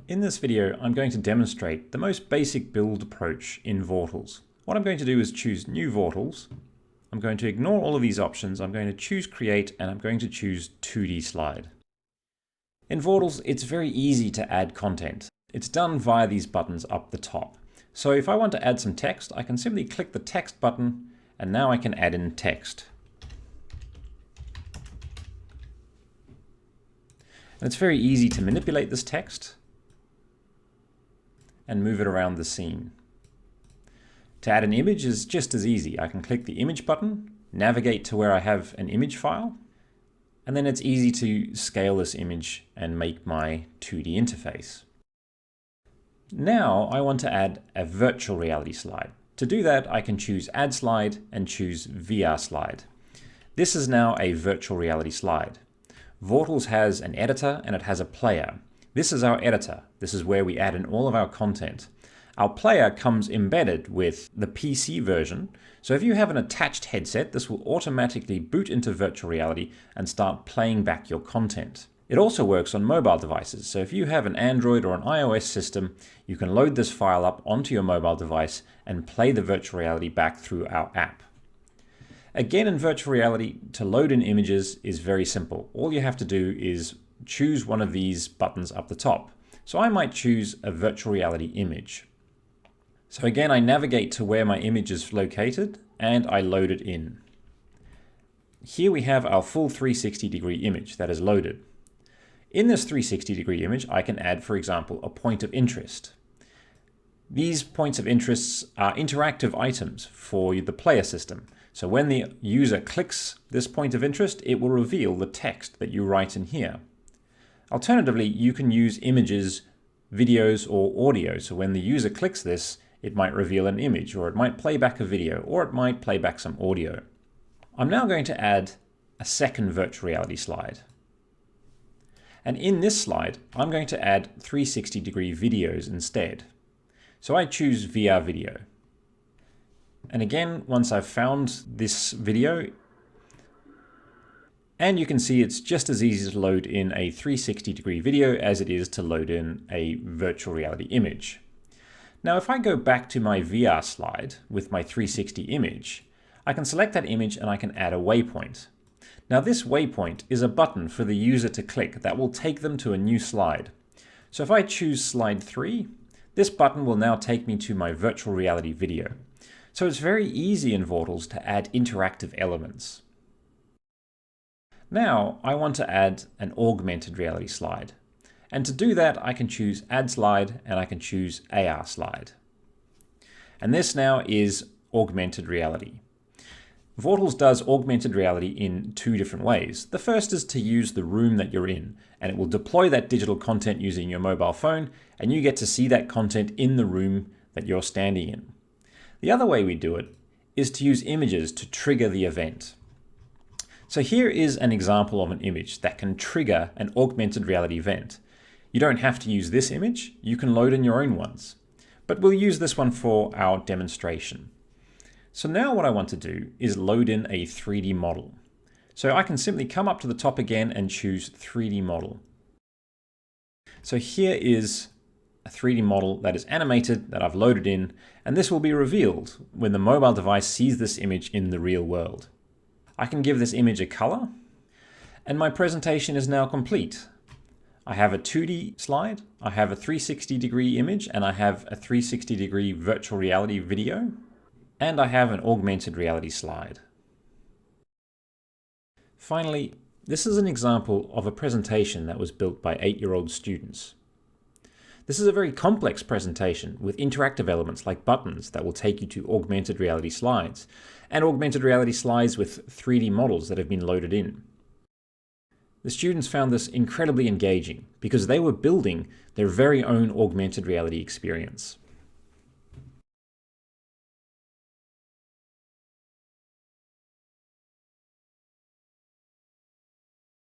In this video, I'm going to demonstrate the most basic build approach in Vortals. What I'm going to do is choose New Vortals. I'm going to ignore all of these options. I'm going to choose Create, and I'm going to choose 2D Slide. In Vortals, it's very easy to add content. It's done via these buttons up the top. So if I want to add some text, I can simply click the text button, and now I can add in text. And it's very easy to manipulate this text and move it around the scene. To add an image is just as easy. I can click the image button, navigate to where I have an image file, and then it's easy to scale this image and make my 2D interface. Now I want to add a virtual reality slide. To do that, I can choose Add Slide and choose VR Slide. This is now a virtual reality slide. Vortals has an editor and it has a player. This is our editor. This is where we add in all of our content. Our player comes embedded with the PC version. So if you have an attached headset, this will automatically boot into virtual reality and start playing back your content. It also works on mobile devices. So if you have an Android or an iOS system, you can load this file up onto your mobile device and play the virtual reality back through our app. Again, in virtual reality, to load in images is very simple. All you have to do is choose one of these buttons up the top. So I might choose a virtual reality image. So again, I navigate to where my image is located and I load it in. Here we have our full 360-degree image that is loaded. In this 360-degree image, I can add, for example, a point of interest. These points of interest are interactive items for the player system. So when the user clicks this point of interest, it will reveal the text that you write in here. Alternatively, you can use images, videos, or audio. So when the user clicks this, it might reveal an image, or it might play back a video, or it might play back some audio. I'm now going to add a second virtual reality slide. And in this slide, I'm going to add 360-degree videos instead. So I choose VR video. And again, once I've found this video, and you can see it's just as easy to load in a 360-degree video as it is to load in a virtual reality image. Now, if I go back to my VR slide with my 360 image, I can select that image and I can add a waypoint. Now, this waypoint is a button for the user to click that will take them to a new slide. So if I choose slide 3, this button will now take me to my virtual reality video. So it's very easy in Vortals to add interactive elements. Now I want to add an augmented reality slide. And to do that, I can choose Add Slide and I can choose AR Slide. And this now is augmented reality. Vortals does augmented reality in two different ways. The first is to use the room that you're in, and it will deploy that digital content using your mobile phone, and you get to see that content in the room that you're standing in. The other way we do it is to use images to trigger the event. So here is an example of an image that can trigger an augmented reality event. You don't have to use this image, you can load in your own ones. But we'll use this one for our demonstration. So now what I want to do is load in a 3D model. So I can simply come up to the top again and choose 3D model. So here is a 3D model that is animated that I've loaded in, and this will be revealed when the mobile device sees this image in the real world. I can give this image a color, and my presentation is now complete. I have a 2D slide, I have a 360-degree image, and I have a 360-degree virtual reality video, and I have an augmented reality slide. Finally, this is an example of a presentation that was built by 8-year-old students. This is a very complex presentation with interactive elements like buttons that will take you to augmented reality slides, and augmented reality slides with 3D models that have been loaded in. The students found this incredibly engaging because they were building their very own augmented reality experience.